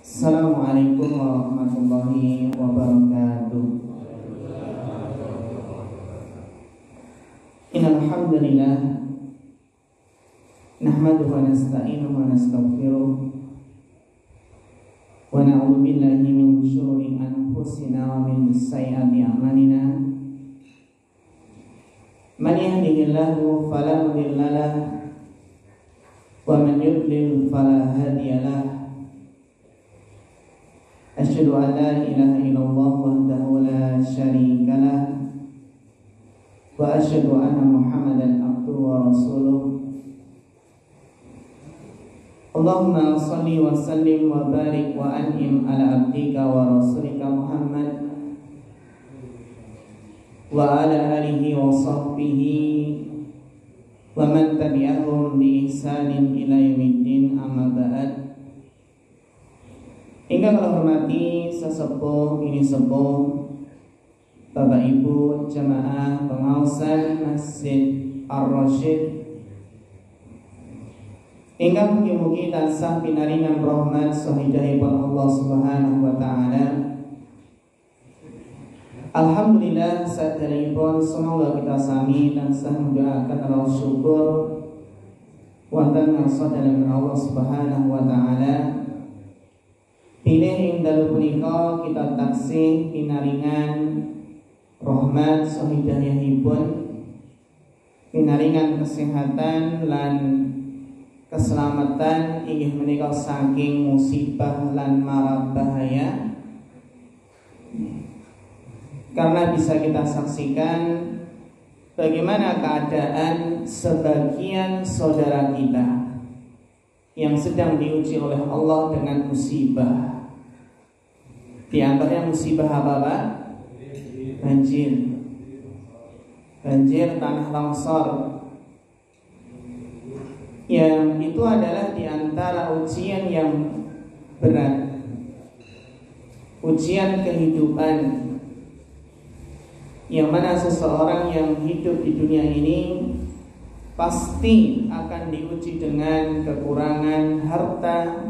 Assalamualaikum warahmatullahi wabarakatuh. Innal hamdalillah nahmaduhu wa nasta'inuhu wa nastaghfiruh wa na'udzu billahi min syururi anfusina wa min sayyiati a'malina. Man yahdihillahu fala mudilla lahu wa man yudlil fala hadiya lahu. Asyhadu an la ilaha illallah wahdahu la syarika lah wa asyhadu anna Muhammadan abduhu wa rasuluh. Allahumma shalli wa sallim wa barik wa an'im ala abdika wa rasulika Muhammad wa ala alihi wa sahbihi wa man tabi'ahum bi ihsanin ila yaumiddin, amma ba'd. Hingga kalau hormati sesepuh ini sepuh, Bapak Ibu jamaah pengawasan Masjid Ar-Rasyid, hingga mugi-mugi tansah pinaringan rahmat sahidahipun Allah Subhanahu wa taala. Alhamdulillah saderengipun semoga kita sami tansah mendoakan Allah syukur wonten ngarsa dalem Allah Subhanahu wa taala. Pilih ing dalu punika kita taksih pinaringan rahmat sahidahipun, pinaringan kesehatan lan keselamatan inggih menika saking musibah lan mara bahaya. Karena bisa kita saksikan bagaimana keadaan sebagian saudara kita yang sedang diuji oleh Allah dengan musibah. Di antaranya musibah apa, Pak? Banjir, tanah longsor. Yang itu adalah di antara ujian yang berat, ujian kehidupan, yang mana seseorang yang hidup di dunia ini pasti akan diuji dengan kekurangan harta,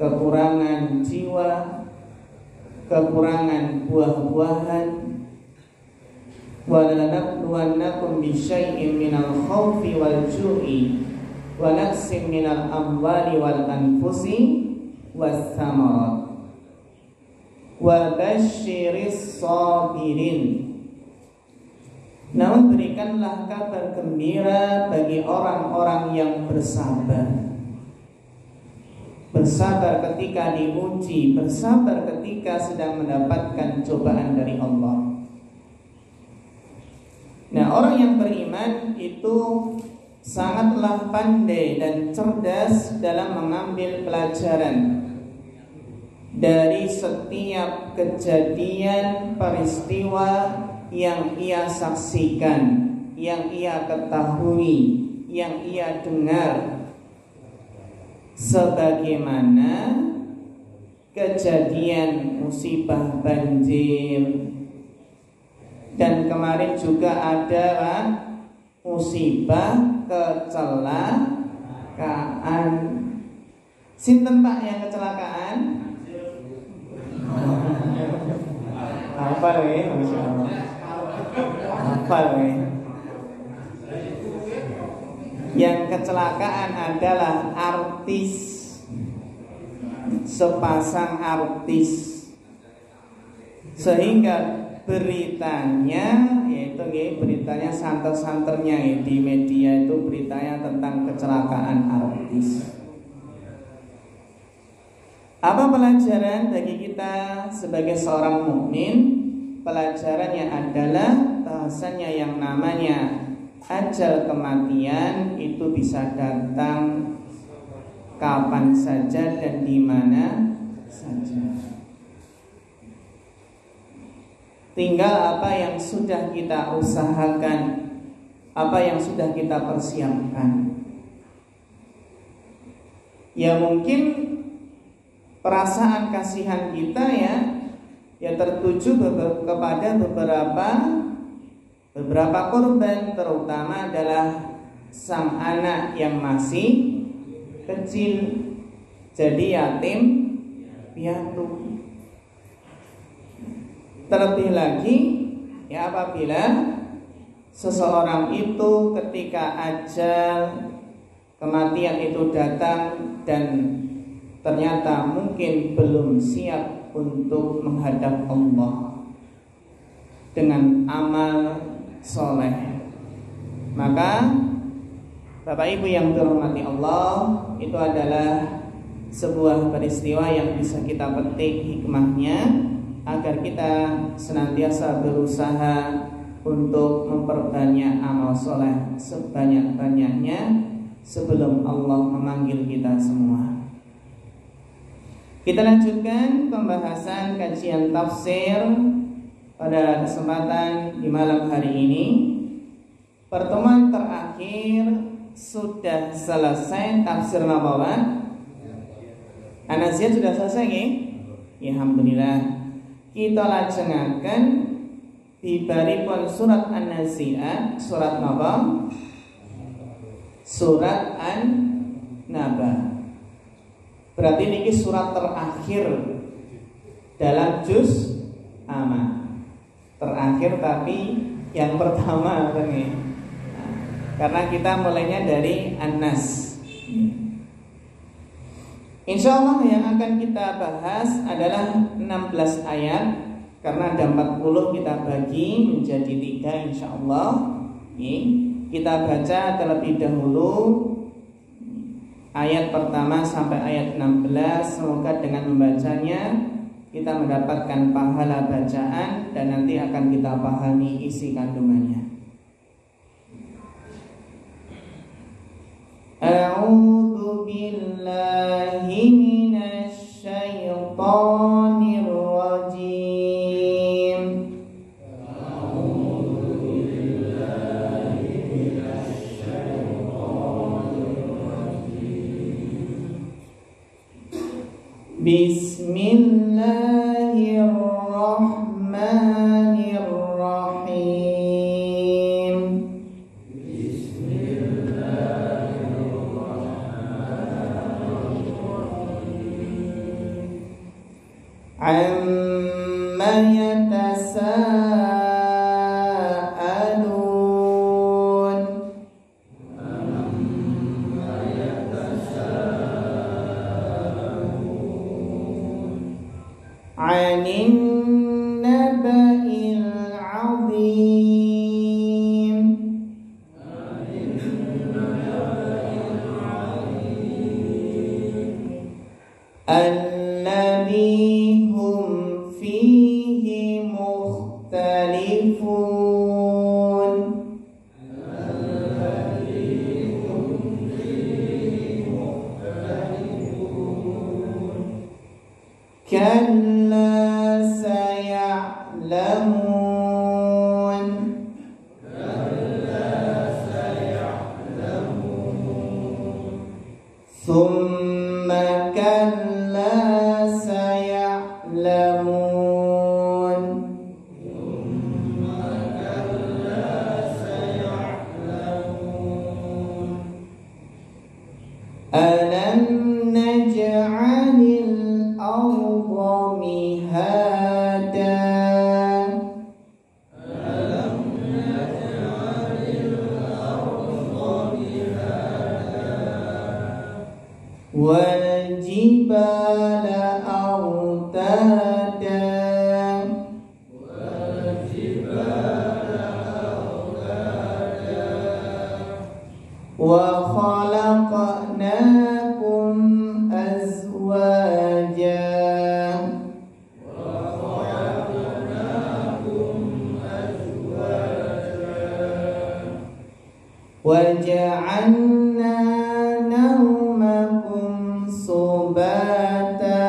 kekurangan jiwa, kekurangan buah-buahan. Wa lanabluwannakum bisyai'in minal khawfi wal ju'i wa naqsin minal amwali wal anfusi was samarat wa basyiris sabirin. Namun berikanlah kabar gembira bagi orang-orang yang bersabar. Bersabar ketika diuji, bersabar ketika sedang mendapatkan cobaan dari Allah. Nah, orang yang beriman itu sangatlah pandai dan cerdas dalam mengambil pelajaran dari setiap kejadian peristiwa yang ia saksikan, yang ia ketahui, yang ia dengar. Sebagaimana kejadian musibah banjir, dan kemarin juga ada musibah kecelakaan. Sinten Pak yang kecelakaan? Apa nih? Yang kecelakaan adalah artis, sepasang artis, sehingga beritanya, yaitu beritanya santer-santernya di media itu beritanya tentang kecelakaan artis. Apa pelajaran bagi kita sebagai seorang mukmin? Pelajarannya adalah bahasanya yang namanya ajal kematian itu bisa datang kapan saja dan di mana saja. Tinggal apa yang sudah kita usahakan, apa yang sudah kita persiapkan. Ya mungkin perasaan kasihan kita ya tertuju kepada beberapa korban, terutama adalah sang anak yang masih kecil, jadi yatim piatu. Terlebih lagi ya apabila seseorang itu ketika ajal kematian itu datang dan ternyata mungkin belum siap untuk menghadap Allah dengan amal soleh, maka Bapak Ibu yang dirahmati Allah, itu adalah sebuah peristiwa yang bisa kita petik hikmahnya agar kita senantiasa berusaha untuk memperbanyak amal soleh sebanyak-banyaknya sebelum Allah memanggil kita semua. Kita lanjutkan pembahasan kajian tafsir pada kesempatan di malam hari ini. Pertemuan terakhir sudah selesai tafsir Nabawi. An-Nazi'at sudah selesai nggih? Ya, alhamdulillah. Kita lajengaken bibaripun surat An-Nazi'at, surat napa? Surat An-Naba. Berarti ini surat terakhir dalam juz Amma. Terakhir tapi yang pertama ini. Karena kita mulainya dari An-Nas. Insya Allah yang akan kita bahas adalah 16 ayat. Karena ada 40 kita bagi menjadi 3 insya Allah. Kita baca terlebih dahulu ayat pertama sampai ayat 16. Semoga dengan membacanya kita mendapatkan pahala bacaan dan nanti akan kita pahami isi kandungannya. A'udzu billahi minasy syaithanir rajim. A'udzu billahi minasy syaithanir rajim. Bismillahirrahmanirrahim. Amma yatasaalun. Anin naba'il azim. Alladhi fihi mukhtalifun. Kalla saya'lamun. Thumma kalla saya'lamun. Alam naj'alil arda mihada. Wal jibala autada. Wa khalaqnakum azwaja. Wa ja'alna nawmakum subata.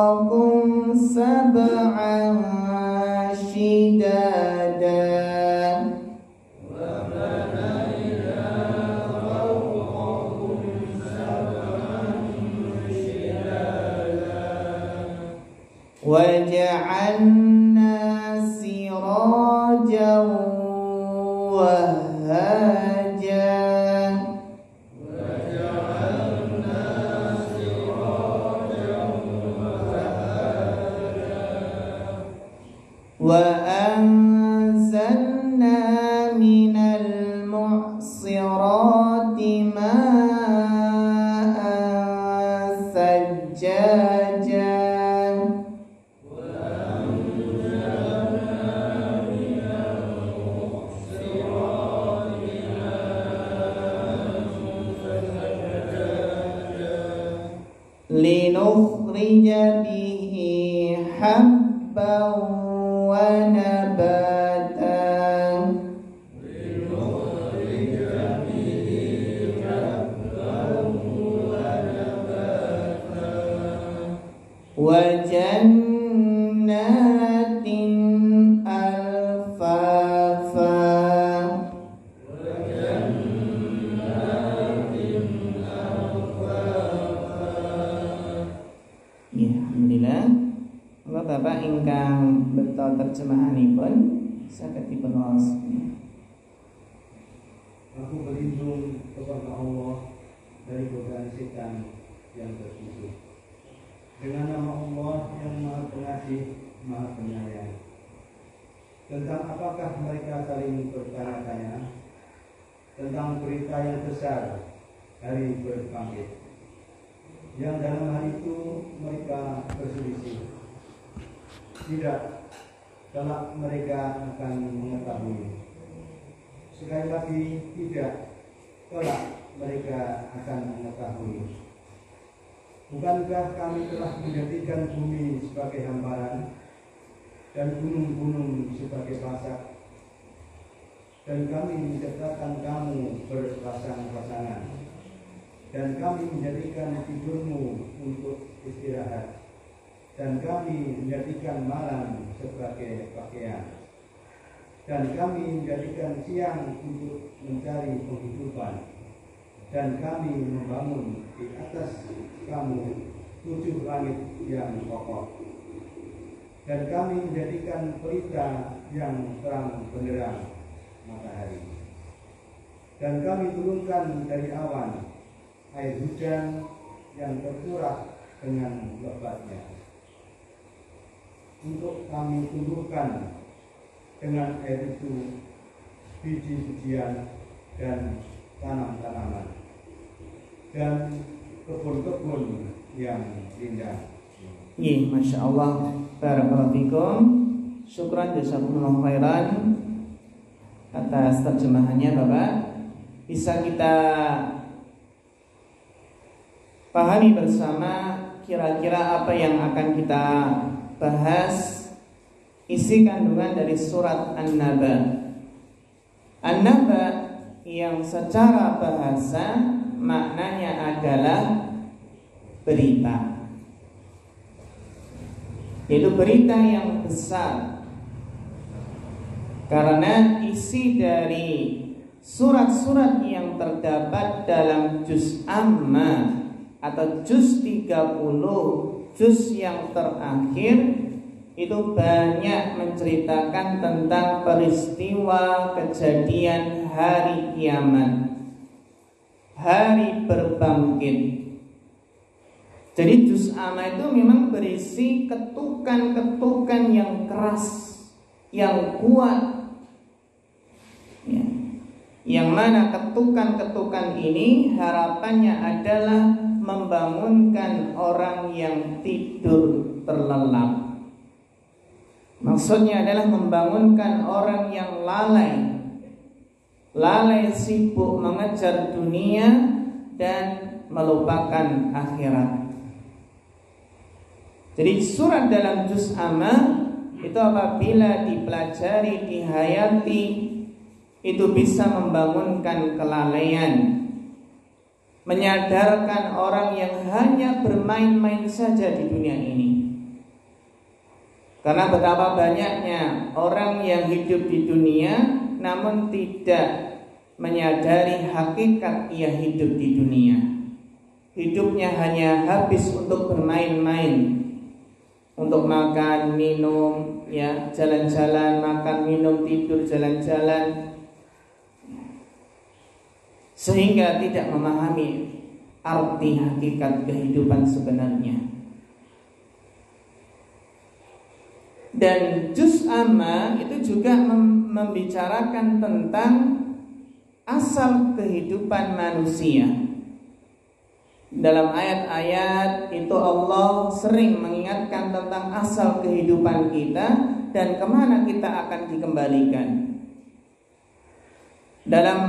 فوقكم سبعا شدادا وجعلنا سراجا وهاجا وأنزلنا من المعصرات ماء ثجاجا لنخرج به حبا ونباتا وجنات ألفافا Alhamdulillah. Bapak ingkang beto terjemahanipun saged dipunwaos. Aku berlindung kepada Allah dari godaan setan yang terkutuk. Dengan nama Allah yang Maha Pengasih, Maha Penyayang. Tentang apakah mereka saling bertanya-tanya? Tentang berita yang besar, hari berbangkit, yang dalam hari itu mereka berselisih. Tidak, kelak mereka akan mengetahui. Sekali lagi, tidak, kelak mereka akan mengetahui. Bukankah kami telah menjadikan bumi sebagai hamparan dan gunung-gunung sebagai pasak, dan kami menciptakan kamu berpasang-pasangan, dan kami menjadikan tidurmu untuk istirahat, dan kami menjadikan malam sebagai pakaian, dan kami menjadikan siang untuk mencari penghidupan, dan kami membangun di atas kamu 7 langit yang kokoh, dan kami menjadikan pelita yang terang benderang matahari, dan kami turunkan dari awan air hujan yang tercurah dengan lebatnya, untuk kami tumbuhkan dengan air itu biji-bijian dan tanam-tanaman dan kebun-kebun yang indah. Iya, Masya Allah. Barakallahu fikum. Syukran jazakumullah khairan atas terjemahannya Bapak. Bisa kita pahami bersama kira-kira apa yang akan kita bahas, isi kandungan dari surat An-Naba. An-Naba yang secara bahasa maknanya adalah berita, yaitu berita yang besar. Karena isi dari surat-surat yang terdapat dalam juz Amma atau juz 30, juz yang terakhir, itu banyak menceritakan tentang peristiwa kejadian hari kiamat, hari berbangkit. Jadi juz amma itu memang berisi ketukan-ketukan yang keras, yang kuat, ya. Yang mana ketukan-ketukan ini harapannya adalah membangunkan orang yang tidur terlelap. Maksudnya adalah membangunkan orang yang lalai sibuk mengejar dunia dan melupakan akhirat. Jadi surat dalam juz amma itu apabila dipelajari, dihayati, itu bisa membangunkan kelalaian, menyadarkan orang yang hanya bermain-main saja di dunia ini. Karena betapa banyaknya orang yang hidup di dunia namun tidak menyadari hakikat ia hidup di dunia. Hidupnya hanya habis untuk bermain-main, untuk makan, minum, ya, jalan-jalan, makan, minum, tidur, jalan-jalan, sehingga tidak memahami arti hakikat kehidupan sebenarnya. Dan juz amma itu juga membicarakan tentang asal kehidupan manusia. Dalam ayat-ayat itu Allah sering mengingatkan tentang asal kehidupan kita dan kemana kita akan dikembalikan. Dalam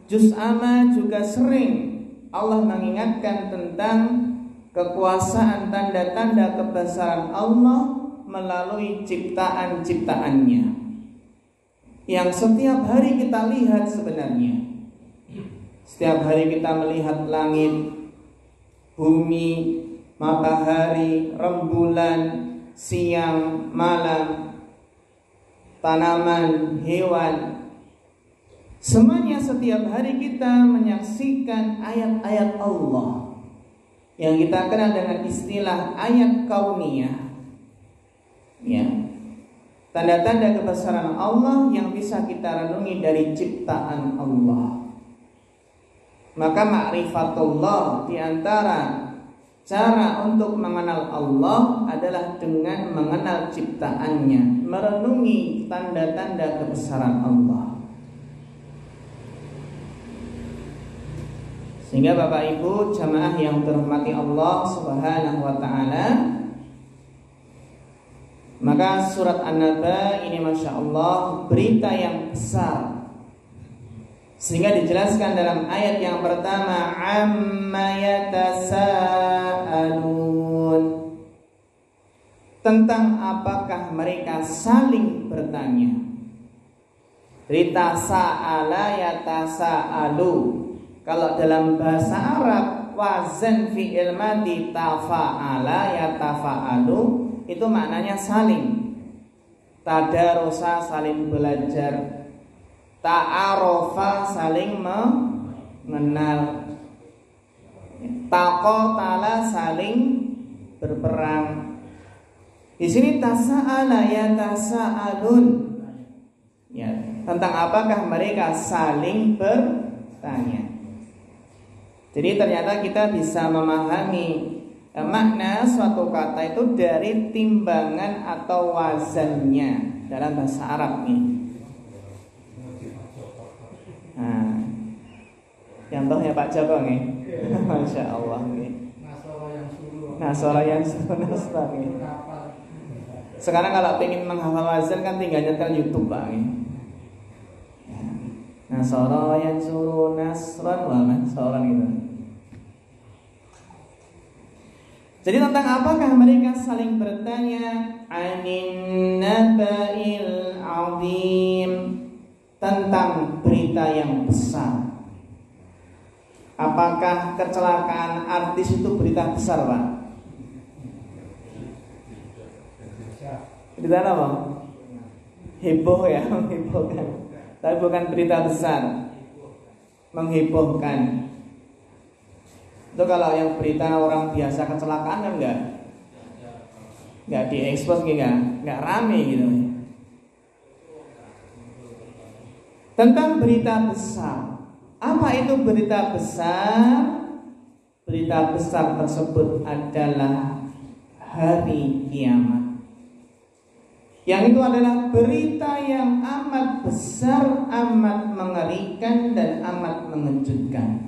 juz amma juga sering Allah mengingatkan tentang kekuasaan, tanda-tanda kebesaran Allah melalui ciptaan-ciptaannya yang setiap hari kita lihat sebenarnya. Setiap hari kita melihat langit, bumi, matahari, rembulan, siang, malam, tanaman, hewan. Semuanya setiap hari kita menyaksikan ayat-ayat Allah yang kita kenal dengan istilah ayat kauniyah. Ya, tanda-tanda kebesaran Allah yang bisa kita renungi dari ciptaan Allah. Maka ma'rifatullah, di antara cara untuk mengenal Allah adalah dengan mengenal ciptaannya, merenungi tanda-tanda kebesaran Allah. Sehingga Bapak Ibu jamaah yang dirahmati Allah Subhanahu wa taala, maka surat An-Naba ini Masya Allah berita yang besar. Sehingga dijelaskan dalam ayat yang pertama, amma yatasaalun, tentang apakah mereka saling bertanya. Berita sa'ala yatasaalu. Kalau dalam bahasa Arab wazan fi'il madhi tafa'ala yatafa'alu, itu maknanya saling. Tadarosa saling belajar, ta'arofa saling mengenal, taqatala saling berperang. Di sini tasa'ala ya tasa'alun, ya, tentang apakah mereka saling bertanya. Jadi ternyata kita bisa memahami makna suatu kata itu dari timbangan atau wazannya dalam bahasa Arab nih. Nah, contohnya Pak Joko nih, Masya Allah nih. Nasara yang suruh Nasra nih. Sekarang kalau pengen menghafal wazan kan tinggal nyetel YouTube Pak nih. Nasara yang suruh Nasran banget seorang itu. Jadi tentang apakah mereka saling bertanya, anin naba'il azim, tentang berita yang besar. Apakah kecelakaan artis itu berita besar, Pak? Berita apa? Heboh ya, menghebohkan. Tapi bukan berita besar, menghebohkan. Itu kalau yang berita orang biasa kecelakaan kan enggak diekspos, enggak rame gitu. Tentang berita besar. Apa itu berita besar? Berita besar tersebut adalah hari kiamat. Yang itu adalah berita yang amat besar, amat mengerikan dan amat mengejutkan.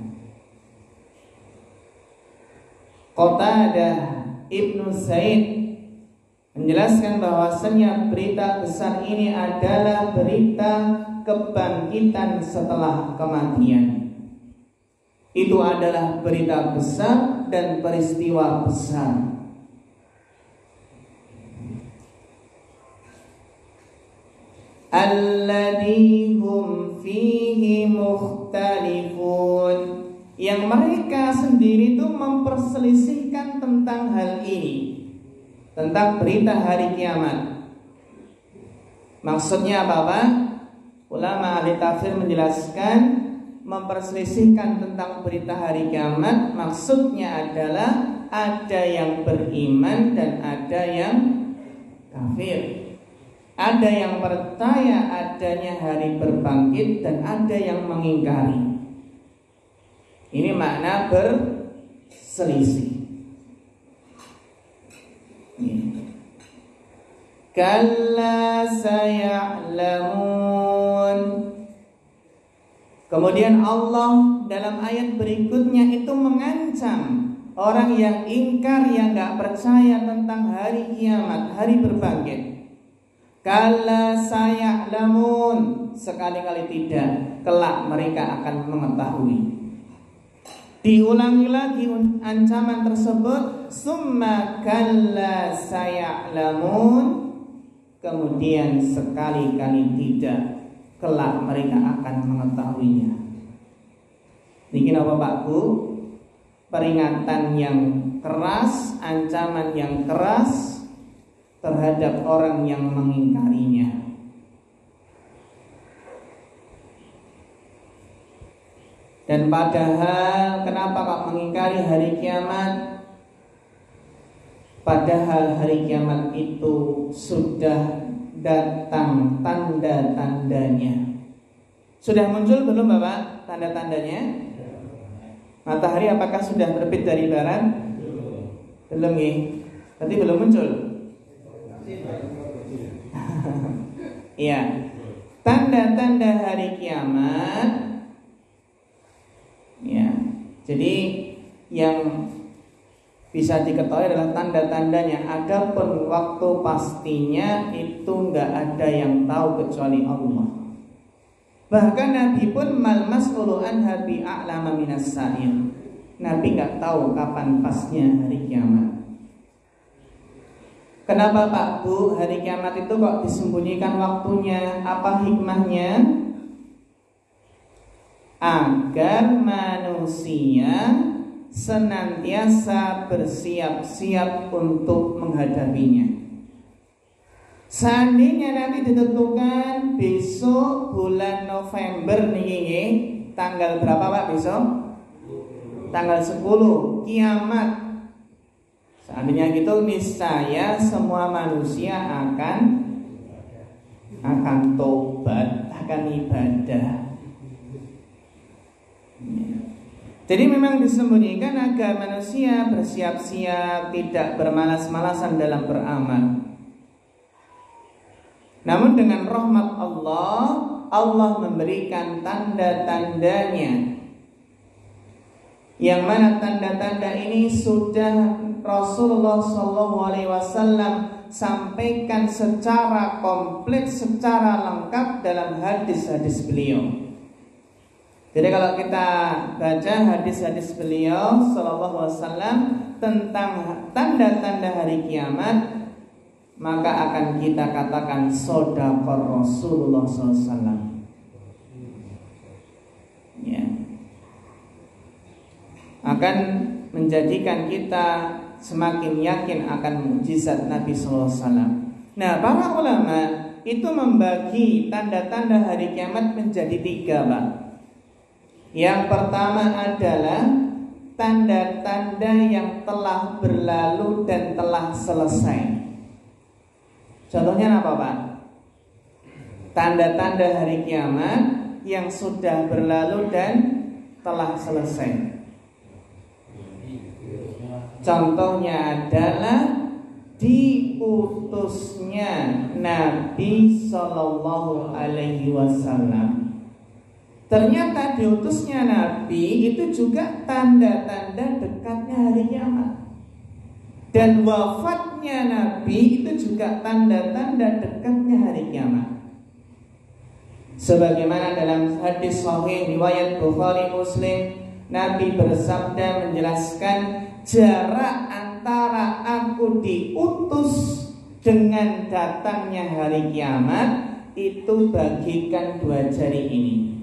Qatadah Ibnu Zaid menjelaskan bahwasanya berita besar ini adalah berita kebangkitan setelah kematian. Itu adalah berita besar dan peristiwa besar. Alladzi hum fihi mukhtalifun, yang mereka sendiri itu memperselisihkan tentang hal ini, tentang berita hari kiamat. Maksudnya apa? Ulama ahli tafsir menjelaskan, memperselisihkan tentang berita hari kiamat. Maksudnya adalah ada yang beriman dan ada yang kafir. Ada yang percaya adanya hari berbangkit dan ada yang mengingkari. Ini makna berselisih. Kalla saya'lamun. Kemudian Allah dalam ayat berikutnya itu mengancam orang yang ingkar, yang gak percaya tentang hari kiamat, hari berbangkit. Kalla saya'lamun, sekali-kali tidak, kelak mereka akan mengetahui. Diulangi lagi ancaman tersebut, summa kalla saya'lamun, kemudian sekali-kali tidak, kelak mereka akan mengetahuinya. Ini apa Pak Bu? Peringatan yang keras, ancaman yang keras terhadap orang yang mengingkarinya. Dan padahal kenapa kok mengingkari hari kiamat? Padahal hari kiamat itu sudah datang tanda-tandanya. Sudah muncul belum Bapak tanda-tandanya? Matahari apakah sudah terbit dari barat? Belum ya? Berarti belum muncul. Iya. Tanda-tanda hari kiamat. Ya. Jadi yang bisa diketahui adalah tanda-tandanya. Adapun waktu pastinya itu nggak ada yang tahu kecuali Allah. Bahkan Nabi pun mal mas'ulu anha bi a'lama minas sa'il. Nabi nggak tahu kapan pasnya hari kiamat. Kenapa Pak Bu hari kiamat itu kok disembunyikan waktunya? Apa hikmahnya? Agar manusia senantiasa bersiap-siap untuk menghadapinya. Seandainya nanti ditentukan besok bulan November nih, tanggal berapa Pak besok? Tanggal 10 kiamat. Seandainya gitu niscaya semua manusia akan tobat, akan ibadah. Jadi memang disembunyikan agar manusia bersiap-siap, tidak bermalas-malasan dalam beramal. Namun dengan rahmat Allah, Allah memberikan tanda-tandanya. Yang mana tanda-tanda ini sudah Rasulullah SAW sampaikan secara komplit, secara lengkap dalam hadis-hadis beliau. Jadi kalau kita baca hadis-hadis beliau Sallallahu Alaihi Wasallam tentang tanda-tanda hari kiamat, maka akan kita katakan shadaqar Rasulullah SAW. Ya. Akan menjadikan kita semakin yakin akan mukjizat Nabi SAW. Nah, para ulama itu membagi tanda-tanda hari kiamat menjadi 3, Pak. Yang pertama adalah tanda-tanda yang telah berlalu dan telah selesai. Contohnya apa Pak? Tanda-tanda hari kiamat yang sudah berlalu dan telah selesai. Contohnya adalah diutusnya Nabi Sallallahu Alaihi Wasallam. Ternyata diutusnya Nabi itu juga tanda-tanda dekatnya hari kiamat. Dan wafatnya Nabi itu juga tanda-tanda dekatnya hari kiamat. Sebagaimana dalam hadis sahih riwayat Bukhari Muslim, Nabi bersabda menjelaskan jarak antara aku diutus dengan datangnya hari kiamat itu bagikan 2 jari ini.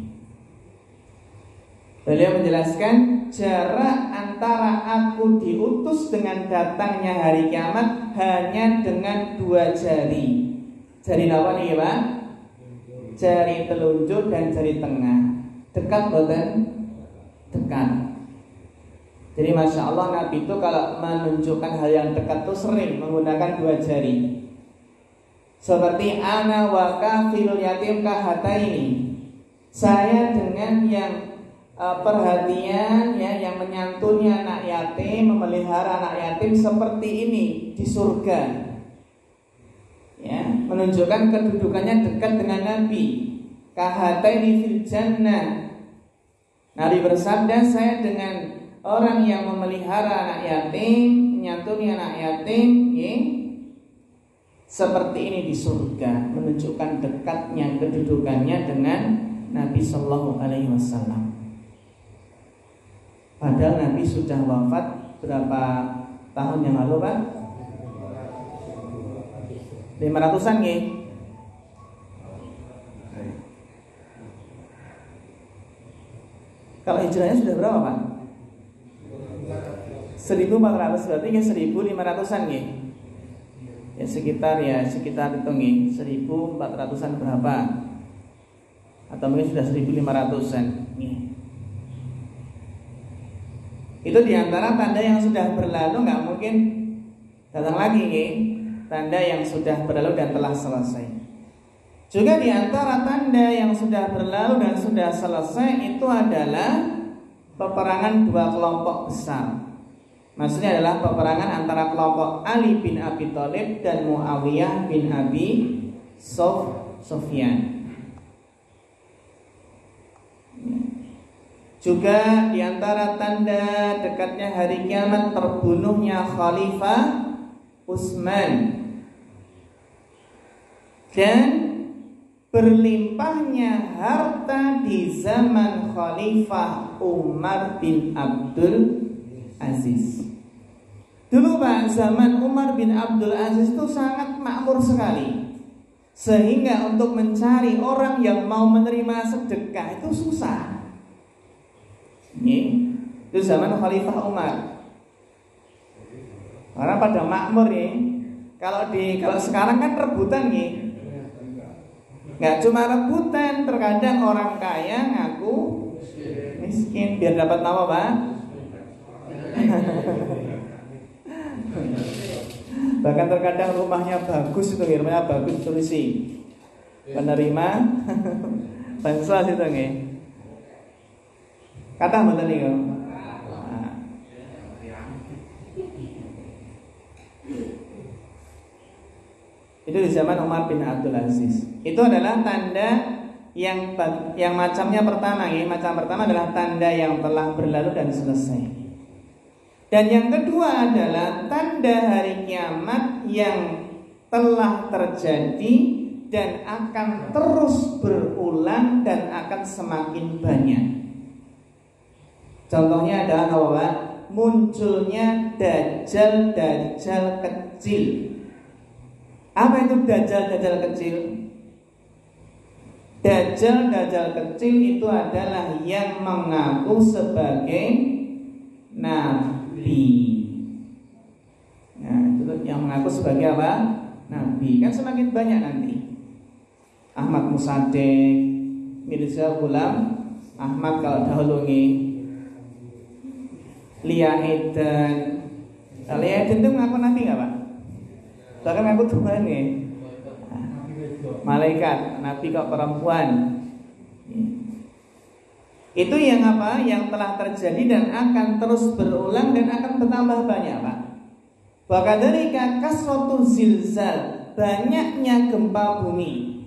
Beliau menjelaskan jarak antara aku diutus dengan datangnya hari kiamat hanya dengan 2 jari. Jari apa nih Pak? Jari telunjuk dan jari tengah. Dekat boten? Dekat. Jadi Masya Allah Nabi itu kalau menunjukkan hal yang dekat itu sering menggunakan dua jari. Seperti ana wa kafilul yatim kahataini. Saya dengan yang perhatian ya, yang menyantuni anak yatim, memelihara anak yatim seperti ini di surga. Ya, menunjukkan kedudukannya dekat dengan Nabi. Kahataini fil jannah. Nabi bersabda, saya dengan orang yang memelihara anak yatim, menyantuni anak yatim, ya, seperti ini di surga, menunjukkan dekatnya kedudukannya dengan Nabi Sallallahu Alaihi Wasallam. Padahal Nabi sudah wafat berapa tahun yang lalu Pak? 500-an ya? Kalau hijrahnya sudah berapa Pak? 1400, berarti kan 1500-an ya? Ya sekitar hitung ya, 1400-an berapa? Atau mungkin sudah 1500-an ya. Itu diantara tanda yang sudah berlalu, nggak mungkin datang lagi ya. Tanda yang sudah berlalu dan telah selesai. Juga diantara tanda yang sudah berlalu dan sudah selesai itu adalah peperangan dua kelompok besar. Maksudnya adalah peperangan antara kelompok Ali bin Abi Thalib dan Muawiyah bin Abi Sufyan. Juga diantara tanda dekatnya hari kiamat terbunuhnya Khalifah Utsman dan berlimpahnya harta di zaman Khalifah Umar bin Abdul Aziz. Dulu Pak, zaman Umar bin Abdul Aziz itu sangat makmur sekali, sehingga untuk mencari orang yang mau menerima sedekah itu susah. Itu zaman Khalifah Umar. Orang pada makmur ya. Kalau sekarang kan rebutan ya. Nggak cuma rebutan, terkadang orang kaya ngaku miskin biar dapat nama Pak. Bahkan terkadang rumahnya bagus, itu rumahnya bagus tulisi penerima bansos itu nggih. Kata mboten niku. Itu di zaman Umar bin Abdul Aziz. Itu adalah tanda yang macamnya pertama ya. Macam pertama adalah tanda yang telah berlalu dan selesai. Dan yang kedua adalah tanda hari kiamat yang telah terjadi dan akan terus berulang dan akan semakin banyak. Contohnya adalah apa? Munculnya dajjal kecil. Apa itu dajjal kecil? Dajjal kecil itu adalah yang mengaku sebagai nabi. Nah, itu yang mengaku sebagai apa? Nabi. Kan semakin banyak nanti. Ahmad Musaddiq, Mirza Ghulam Ahmad kalau dahulu nih. Lia Eden itu ngaku nabi nggak Pak? Bahkan ngaku Tuhan nih. Malaikat, nabi kok perempuan. Itu yang apa? Yang telah terjadi dan akan terus berulang dan akan bertambah banyak Pak. Bahkan dari kasratul zilzal, banyaknya gempa bumi.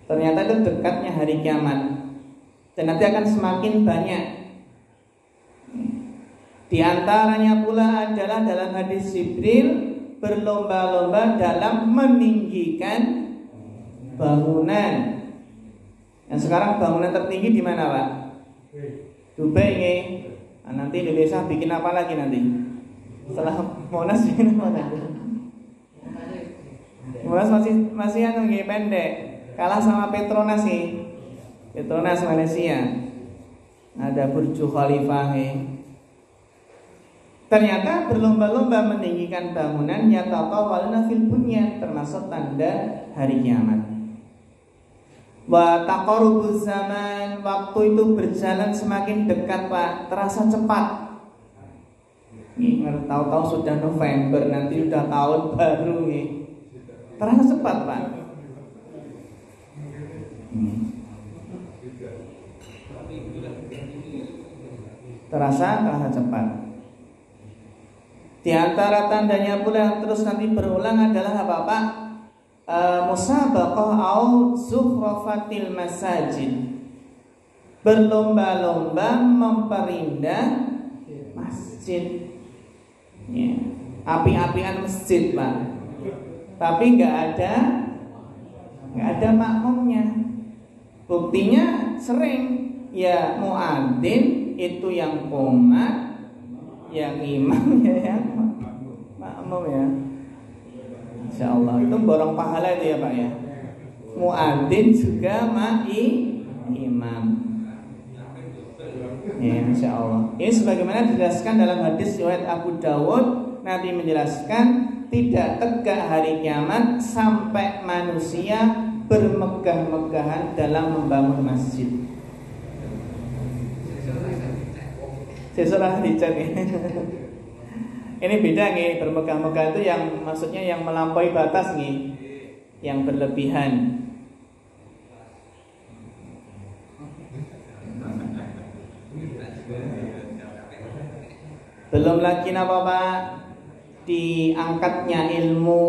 Ternyata itu dekatnya hari kiamat. Dan nanti akan semakin banyak. Di antaranya pula adalah dalam hadis Jibril berlomba-lomba dalam meninggikan bangunan. Yang sekarang bangunan tertinggi di mana Pak? Dubai nih. Nah, nanti Indonesia bikin apa lagi nanti? Setelah Monas bikin apa lagi? Monas masih pendek. Kalah sama Petronas nih. Petronas Malaysia. Ada Burj Khalifah nih. Ternyata berlomba-lomba meninggikan bangunan yatatawaluna fil bunyan, termasuk tanda hari kiamat. Wa taqarrubuz zaman, waktu itu berjalan semakin dekat Pak, terasa cepat. Nih, tahu-tahu sudah November, nanti sudah tahun baru nih. Terasa cepat Pak. Terasa cepat. Di antara tandanya pula yang terus nanti berulang adalah apa Pak? Musabaqah au zukhrafatil masajid, berlomba-lomba memperindah masjid, ya, api-apian masjid Pak. Tapi nggak ada makmumnya. Buktinya sering ya muadzin itu yang qomat, yang imam ya yang makmum ya. Insyaallah itu borong pahala itu ya Pak ya. Muadzin juga imam. Ya insyaallah. Ini sebagaimana dijelaskan dalam hadis riwayat Abu Dawud, Nabi menjelaskan tidak tegak hari kiamat sampai manusia bermegah-megahan dalam membangun masjid. Sesudah dicat ya. Ini beda nih, bermegah-megah itu yang maksudnya yang melampaui batas nih, yang berlebihan. Belum lagi apa Pak, diangkatnya ilmu,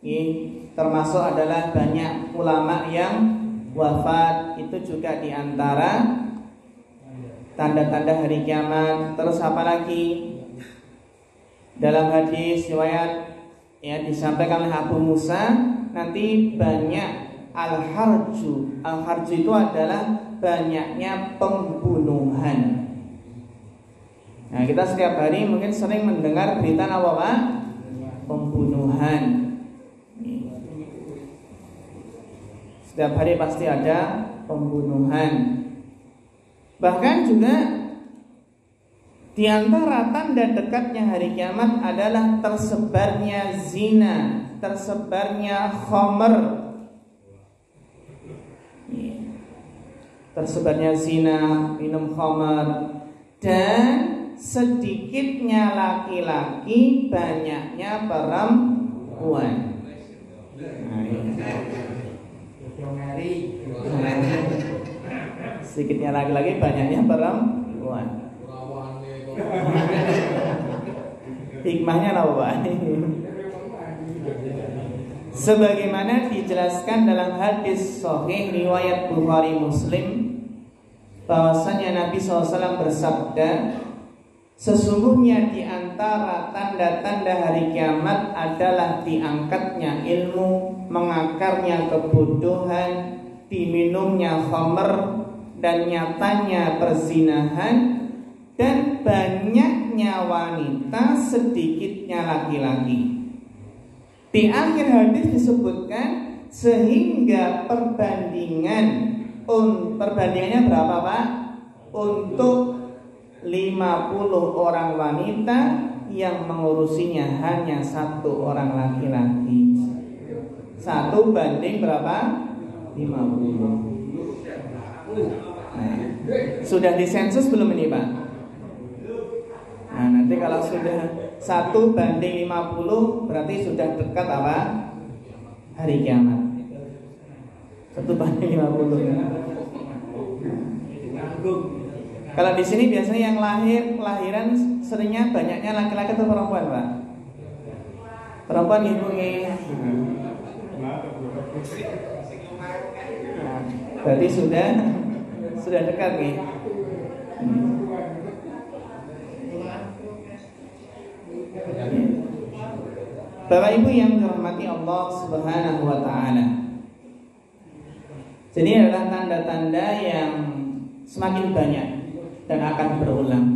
nih, termasuk adalah banyak ulama yang wafat, itu juga diantara tanda-tanda hari kiamat. Terus apa lagi? Dalam hadis riwayat ya disampaikan oleh Abu Musa, nanti banyak al-harju. Al-harju itu adalah banyaknya pembunuhan. Nah, kita setiap hari mungkin sering mendengar berita apa Pak? Pembunuhan. Setiap hari pasti ada pembunuhan. Bahkan juga di antara tanda dekatnya hari kiamat adalah tersebarnya zina, tersebarnya khamr. Tersebarnya zina, minum khamr, dan sedikitnya laki-laki, banyaknya perempuan. Sedikitnya laki-laki, banyaknya perempuan. Hikmahnya apa Pak? Sebagaimana dijelaskan dalam hadis sahih riwayat Bukhari Muslim, bahwasanya Nabi SAW bersabda, sesungguhnya di antara tanda-tanda hari kiamat adalah diangkatnya ilmu, mengakarnya kebodohan, diminumnya khamr, dan nyatanya perzinahan, dan banyaknya wanita, sedikitnya laki-laki. Di akhir hadis disebutkan sehingga perbandingannya berapa Pak? Untuk 50 orang wanita yang mengurusinya hanya 1 orang laki-laki. 1 banding berapa? 50. Nah, sudah disensus belum ini Pak? Nah, nanti kalau sudah 1 banding 50 berarti sudah dekat apa? Hari kiamat. 1 banding 50. Kalau di sini biasanya yang kelahiran seringnya banyaknya laki-laki atau perempuan, Pak? Perempuan ibu nih. Nah, berarti sudah dekat nih. Bapak Ibu yang dirahmati Allah Subhanahu wa taala. Jadi adalah tanda-tanda yang semakin banyak dan akan berulang.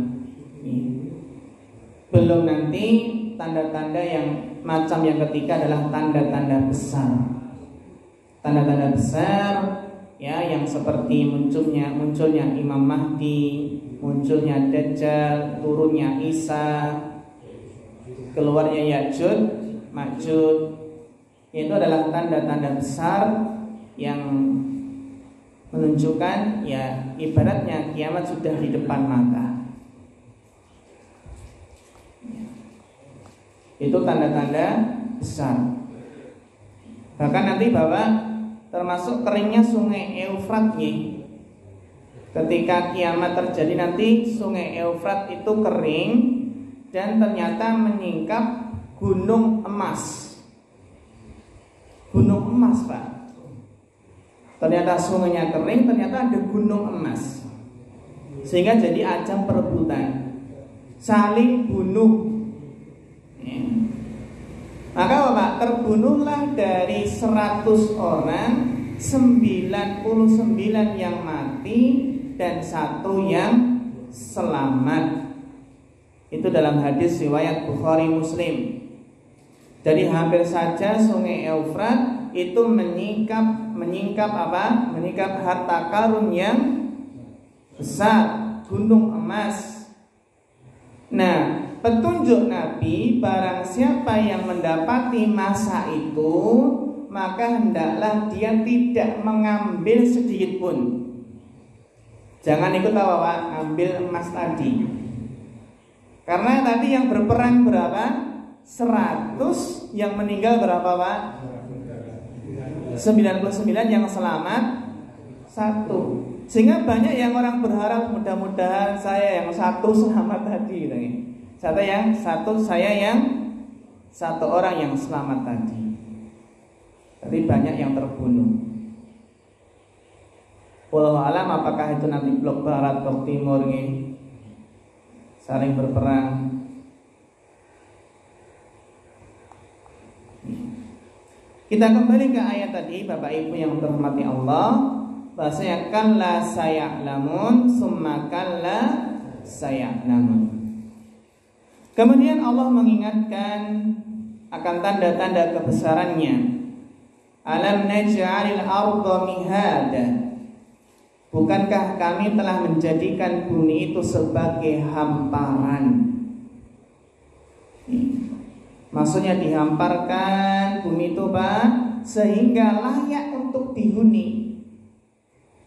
Belum nanti tanda-tanda yang macam yang ketiga adalah tanda-tanda besar. Tanda-tanda besar ya yang seperti munculnya Imam Mahdi, munculnya Dajjal, turunnya Isa, keluarnya Ya'juj, Ma'juj. Itu adalah tanda-tanda besar yang menunjukkan ya ibaratnya kiamat sudah di depan mata. Itu tanda-tanda besar. Bahkan nanti bahwa termasuk keringnya sungai Eufrat nih. Ketika kiamat terjadi nanti sungai Eufrat itu kering dan ternyata menyingkap gunung emas. Gunung emas, Pak. Ternyata sungainya kering, ternyata ada gunung emas. Sehingga jadi ajang perebutan, saling bunuh. Maka Bapak, terbunuhlah dari 100 orang 99 yang mati dan 1 yang selamat. Itu dalam hadis riwayat Bukhari Muslim. Jadi hampir saja sungai Eufrat itu menyingkap apa? Menyingkap harta karun yang besar, gunung emas. Nah, petunjuk Nabi, barang siapa yang mendapati masa itu, maka hendaklah dia tidak mengambil sedikit pun. Jangan ikut apa, ambil emas tadi. Karena tadi yang berperang berapa? 100, yang meninggal berapa, Pak? 99, yang selamat 1. Sehingga banyak yang orang berharap mudah-mudahan saya yang 1 selamat tadi gitu. Saya yang 1 orang yang selamat tadi. Tapi banyak yang terbunuh. Wallahu alam apakah itu nanti blok barat, blok timur nih saling berperang. Kita kembali ke ayat tadi, Bapak Ibu yang terhormati Allah. Bahasanya kalla saya'lamun summa kalla saya'lamun. Kemudian Allah mengingatkan akan tanda-tanda kebesarannya. Alam naj'alil arda mihada. Bukankah kami telah menjadikan bumi itu sebagai hamparan? Maksudnya dihamparkan bumi itu, Pak, sehingga layak untuk dihuni.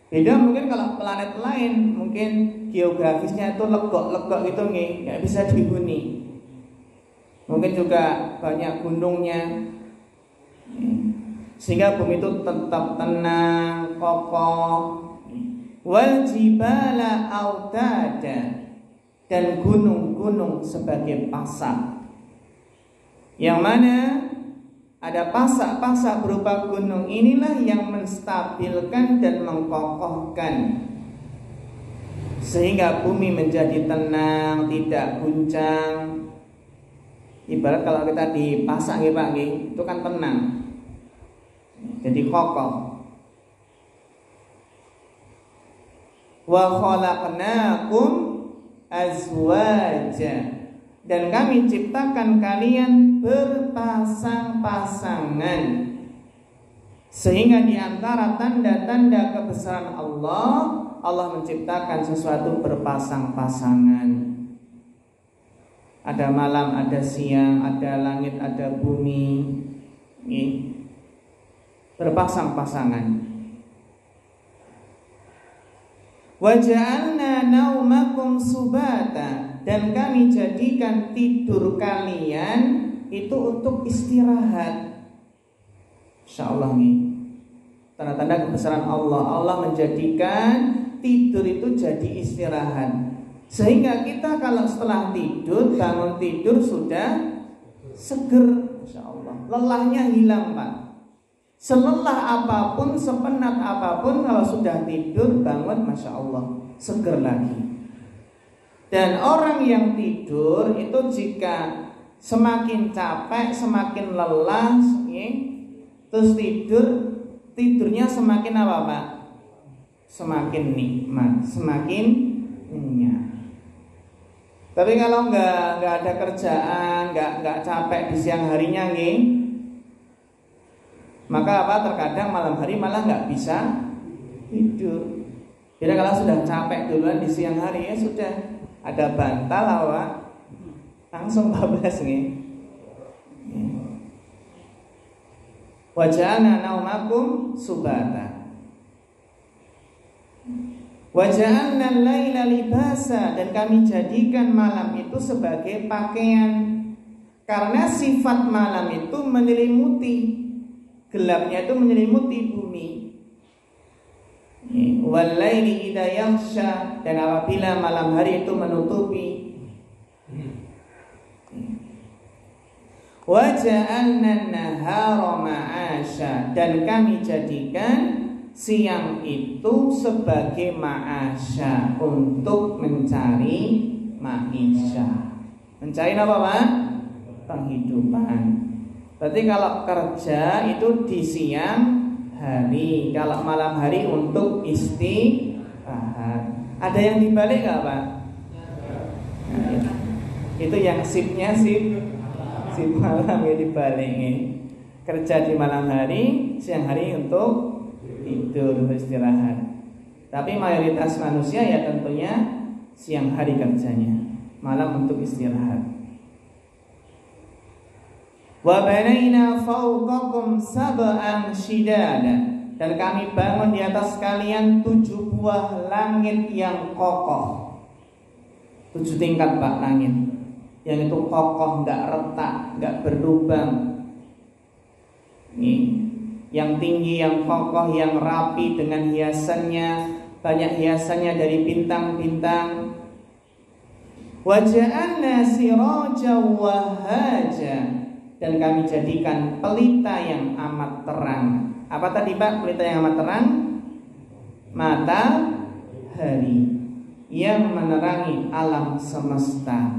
Beda mungkin kalau planet lain, mungkin geografisnya itu legok-legok gitu nih, nggak bisa dihuni. Mungkin juga banyak gunungnya, sehingga bumi itu tetap tenang, kokoh. Wal jibala autada, dan gunung-gunung sebagai pasak. Yang mana ada pasak-pasak berupa gunung inilah yang menstabilkan dan mengkokohkan, sehingga bumi menjadi tenang, tidak guncang. Ibarat kalau kita dipasak ya Pak, itu kan tenang, jadi kokoh. Wa khalaqnakum azwaja, dan kami ciptakan kalian berpasang-pasangan. Sehingga di antara tanda-tanda kebesaran Allah, Allah menciptakan sesuatu berpasang-pasangan. Ada malam, ada siang, ada langit, ada bumi, berpasang-pasangan. Wa ja'alna naumakum subata, dan kami jadikan tidur kalian itu untuk istirahat. Insyaallah nih, tanda-tanda kebesaran Allah. Allah menjadikan tidur itu jadi istirahat, sehingga kita kalau setelah tidur, bangun tidur sudah seger, insyaallah. Lelahnya hilang, Pak. Selelah apapun, sepenat apapun, kalau sudah tidur bangun, masya Allah, seger lagi. Dan orang yang tidur itu jika semakin capek, semakin lelah, terus tidurnya semakin apa Pak? Semakin nikmat, semakin nyenyak. Tapi kalau nggak ada kerjaan, nggak capek di siang harinya maka apa? Terkadang malam hari malah nggak bisa tidur. Bila kalau sudah capek duluan di siang hari ya sudah ada bantal awak langsung bablas nih. Wa ja'alna naumakum subata. Wa ja'alna al-laila libasa, dan kami jadikan malam itu sebagai pakaian. Karena sifat malam itu menyelimuti, gelapnya itu menyelimuti bumi. Wal laili idza yaghsha, dan apabila malam hari itu menutupi. Wa ja'alna an-nahara ma'asha, dan kami jadikan siang itu sebagai ma'asha, untuk mencari ma'isha. Mencari apa, Pak? Penghidupan. Berarti kalau kerja itu di siang hari, kalau malam hari untuk istirahat. Ada yang dibalik nggak, Pak? Nah, itu yang sipnya sip malam ya dibalik. Kerja di malam hari, siang hari untuk tidur istirahat. Tapi mayoritas manusia ya tentunya siang hari kerjanya, malam untuk istirahat. Wa banaina fawqakum sab'an shidada, dan kami bangun di atas kalian 7 buah langit yang kokoh. 7 tingkat, Pak, langit yang itu kokoh, enggak retak, enggak berlubang. Nih, yang tinggi, yang kokoh, yang rapi dengan hiasannya, banyak hiasannya dari bintang-bintang. Wa ja'alna sirajan wahaja, dan kami jadikan pelita yang amat terang. Apa tadi, Pak, pelita yang amat terang? Matahari yang menerangi alam semesta,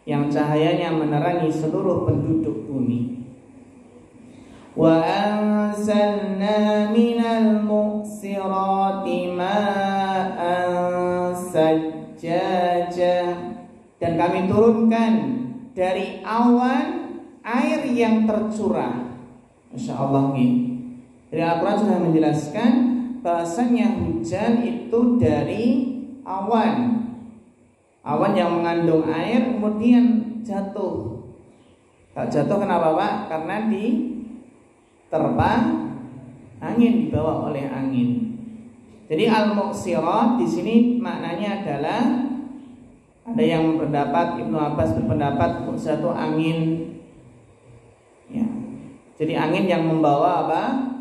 yang cahayanya menerangi seluruh penduduk bumi. Wa anzalna minal mu'sirati ma'an sajjajah, dan kami turunkan dari awan air yang tercurah. Masya Allah nih. Dari Al-Quran sudah menjelaskan bahasanya hujan itu dari awan. Awan yang mengandung air kemudian jatuh. Kalau jatuh kenapa, Pak? Karena diterpa angin, dibawa oleh angin. Jadi al-muqsirat di sini maknanya adalah, ada yang berpendapat, Ibnu Abbas berpendapat satu angin. Ya. Jadi angin yang membawa apa?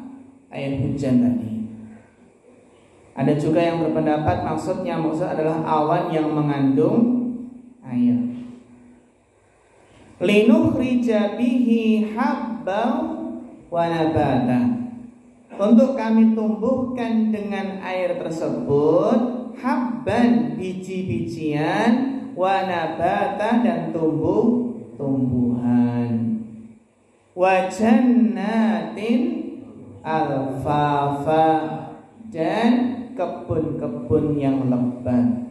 Air hujan tadi. Ada juga yang berpendapat maksud adalah awan yang mengandung air. Linukhrija bihi habban wa nabata, untuk kami tumbuhkan dengan air tersebut habban, biji-bijian, wa nabata, dan tumbuh-tumbuhan. Wa jannatin alfafa, dan kebun-kebun yang lebat.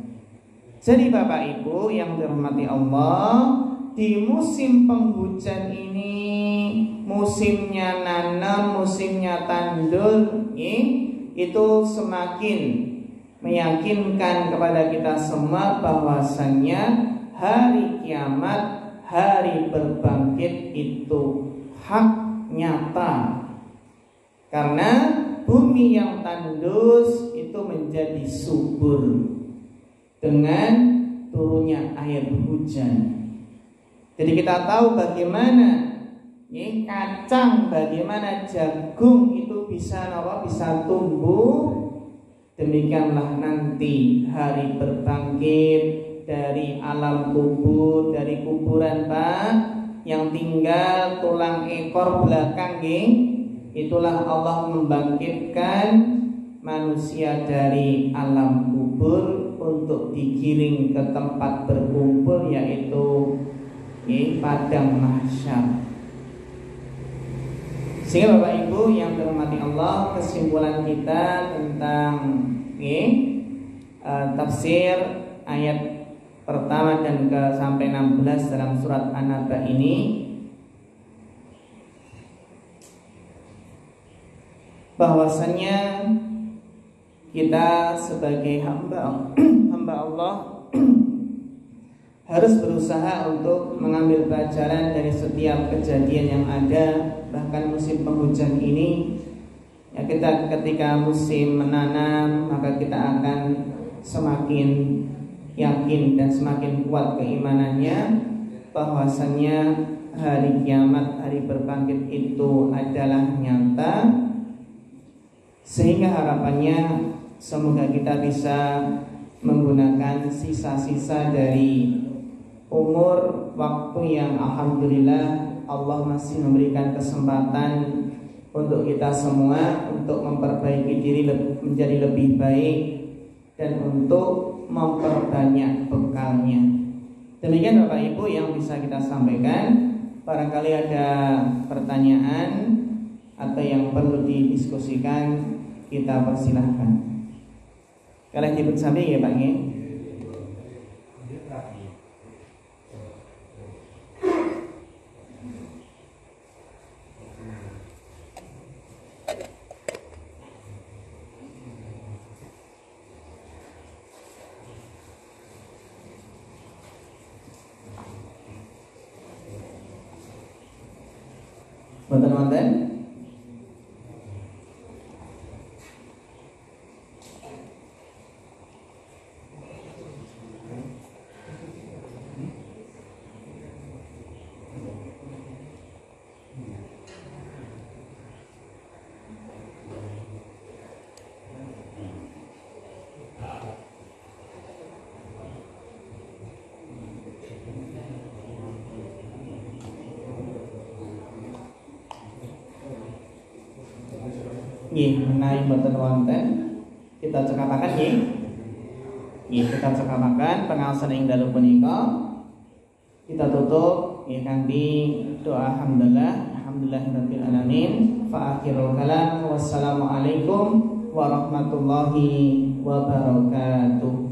Jadi Bapak Ibu yang dirahmati Allah, di musim penghujan ini, musimnya nanam, musimnya tandur, itu semakin meyakinkan kepada kita semua bahwasannya hari kiamat, hari berbangkit itu hak nyata. Karena bumi yang tandus itu menjadi subur dengan turunnya air hujan. Jadi kita tahu bagaimana kacang, bagaimana jagung itu bisa tumbuh. Demikianlah nanti hari berbangkit dari alam kubur, dari kuburan, Pak, yang tinggal tulang ekor belakang, itulah Allah membangkitkan manusia dari alam kubur untuk digiring ke tempat berkumpul, yaitu padang mahsyar. Sehingga Bapak Ibu yang dirahmati Allah, kesimpulan kita tentang tafsir ayat pertama dan sampai 16 dalam surat An-Naba ini, bahwasanya kita sebagai hamba Allah harus berusaha untuk mengambil pelajaran dari setiap kejadian yang ada. Bahkan musim penghujan ini, ya, kita ketika musim menanam, maka kita akan semakin yakin dan semakin kuat keimanannya bahwasannya hari kiamat, hari berbangkit itu adalah nyata. Sehingga harapannya semoga kita bisa menggunakan sisa-sisa dari umur waktu yang alhamdulillah Allah masih memberikan kesempatan untuk kita semua untuk memperbaiki diri menjadi lebih baik dan untuk memperbanyak bekalnya. Demikian Bapak Ibu yang bisa kita sampaikan. Barangkali ada pertanyaan atau yang perlu didiskusikan, kita persilahkan. Kalian jemput samping ya Pak ya. Wonten-wonten. Nggih, menawi boten wonten kita cekapaken nggih. Nggih, kita cekapaken pengaosan ing dalu punika. Kita tutup nggih kanthi doa alhamdulillahirabbil alamin. Fa akhirul kalam wassalamualaikum warahmatullahi wabarakatuh.